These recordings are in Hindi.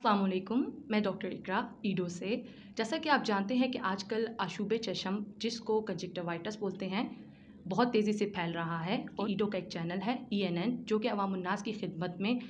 अस्सलामुअलैकुम, मैं डॉक्टर इकरा ईडो से। जैसा कि आप जानते हैं कि आजकल आशूब चशम जिसको कंजक्टिवाइटिस बोलते हैं बहुत तेज़ी से फैल रहा है और ईडो का एक चैनल है ENN जो कि अवामुन्नास की खिदमत में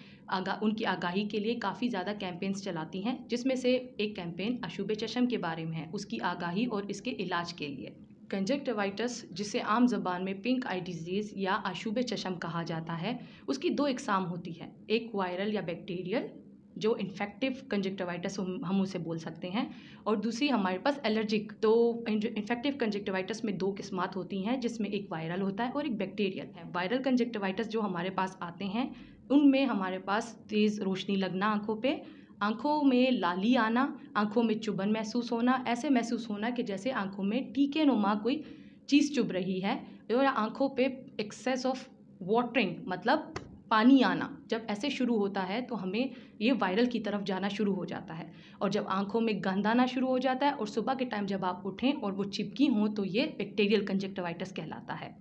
उनकी आगाही के लिए काफ़ी ज़्यादा कैंपेन्स चलाती हैं, जिसमें से एक कैंपेन आशूब चशम के बारे में है, उसकी आगाही और इसके इलाज के लिए। कंजक्टिवाइटिस जिसे आम ज़बान में पिंक आई डिजीज़ या आशूब चशम कहा जाता है, उसकी दो इकसाम होती है, एक वायरल या बैक्टीरियल जो इन्फेक्टिव कंजक्टिवाइटिस हम उसे बोल सकते हैं, और दूसरी हमारे पास एलर्जिक। तो इन्फेक्टिव कंजक्टिवाइटिस में दो किस्मात होती हैं, जिसमें एक वायरल होता है और एक बैक्टीरियल है। वायरल कंजक्टिवाइटिस जो हमारे पास आते हैं उनमें हमारे पास तेज़ रोशनी लगना आँखों पे, आँखों में लाली आना, आँखों में चुभन महसूस होना, ऐसे महसूस होना कि जैसे आँखों में टीके नुमा कोई चीज़ चुभ रही है, और आँखों पे एक्सेस ऑफ वाटरिंग मतलब पानी आना। जब ऐसे शुरू होता है तो हमें ये वायरल की तरफ जाना शुरू हो जाता है, और जब आँखों में गंध आना शुरू हो जाता है और सुबह के टाइम जब आप उठें और वो चिपकी हों तो ये बैक्टीरियल कंजक्टिवाइटिस कहलाता है।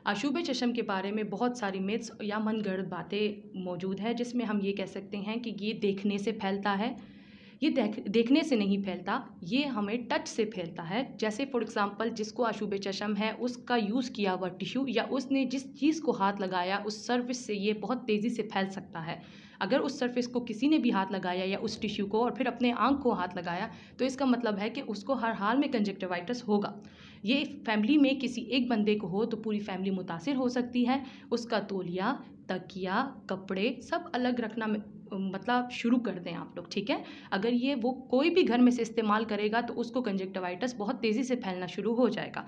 आशूब चशम के बारे में बहुत सारी मिथ्स या मनगढ़ंत बातें मौजूद है, जिसमें हम ये कह सकते हैं कि ये देखने से फैलता है। ये देखने से नहीं फैलता, ये हमें टच से फैलता है। जैसे फॉर एग्ज़ाम्पल जिसको आशूब चशम है उसका यूज़ किया हुआ टिश्यू या उसने जिस चीज़ को हाथ लगाया उस सरफेस से ये बहुत तेज़ी से फैल सकता है। अगर उस सरफेस को किसी ने भी हाथ लगाया या उस टिश्यू को और फिर अपने आँख को हाथ लगाया तो इसका मतलब है कि उसको हर हाल में कंजक्टिवाइटिस होगा। ये फैमिली में किसी एक बंदे को हो तो पूरी फैमिली मुतासिर हो सकती है। उसका तौलिया, तकिया, कपड़े सब अलग रखना मतलब शुरू कर दें आप लोग, ठीक है। अगर ये वो कोई भी घर में से इस्तेमाल करेगा तो उसको कंजक्टिवाइटिस बहुत तेज़ी से फैलना शुरू हो जाएगा।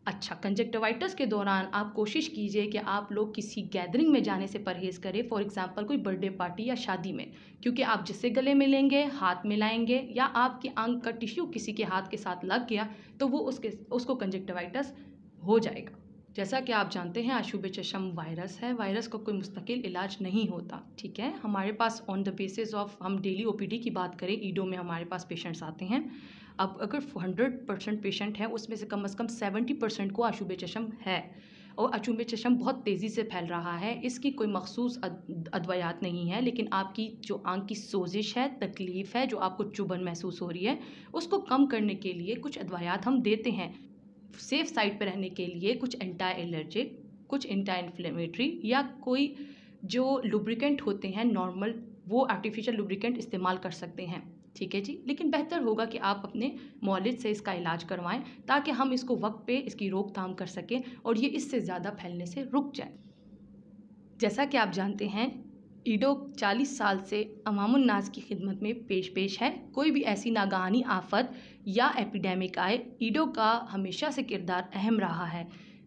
अच्छा, कंजक्टिवाइटिस के दौरान आप कोशिश कीजिए कि आप लोग किसी गैदरिंग में जाने से परहेज़ करें, फॉर एग्ज़ाम्पल कोई बर्थडे पार्टी या शादी में, क्योंकि आप जिससे गले मिलेंगे, हाथ मिलाएंगे या आपकी आंख का टिश्यू किसी के हाथ के साथ लग गया तो वो उसको कंजक्टिवाइटिस हो जाएगा। जैसा कि आप जानते हैं आशूब चशम वायरस है, वायरस का कोई मुस्तकिल इलाज नहीं होता, ठीक है। हमारे pass on the basis of हम डेली OPD की बात करें, ईडो में हमारे पास पेशेंट्स आते हैं। अब अगर 100% पेशेंट हैं उसमें से कम 70% को आशूब चशम है, और आशूब चशम बहुत तेज़ी से फैल रहा है। इसकी कोई मखसूस अद्वयात नहीं है, लेकिन आपकी जो आँख की सोजिश है, तकलीफ़ है, जो आपको चुभन महसूस हो रही है, उसको कम करने के लिए कुछ अद्वयात हम देते हैं। सेफ साइड पर रहने के लिए कुछ एंटी एलर्जिक, कुछ एंटी इन्फ्लेमेटरी या कोई जो लुब्रिकेंट होते हैं नॉर्मल, वो आर्टिफिशियल लुब्रिकेंट इस्तेमाल कर सकते हैं, ठीक है जी। लेकिन बेहतर होगा कि आप अपने मौलिद से इसका इलाज करवाएं ताकि हम इसको वक्त पे इसकी रोकथाम कर सकें और ये इससे ज़्यादा फैलने से रुक जाए। जैसा कि आप जानते हैं ईडो 40 साल से अवामुन्नास की खिदमत में पेश है। कोई भी ऐसी नागहानी आफत या एपिडेमिक आए, ईडो का हमेशा से किरदार अहम रहा है।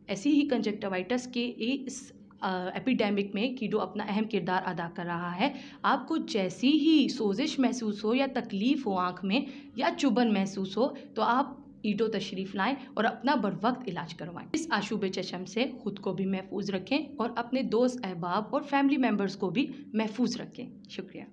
ऐसी ही कंजक्टिवाइटिस के इस एपिडेमिक में ईडो अपना अहम किरदार अदा कर रहा है। आपको जैसी ही सोजिश महसूस हो या तकलीफ़ हो आँख में या चुभन महसूस हो तो आप ईडो तशरीफ़ लाएं और अपना बरवक्त इलाज करवाएं। इस आशूब चशम से ख़ुद को भी महफूज रखें और अपने दोस्त, अहबाब और फैमिली मेम्बर्स को भी महफूज रखें। शुक्रिया।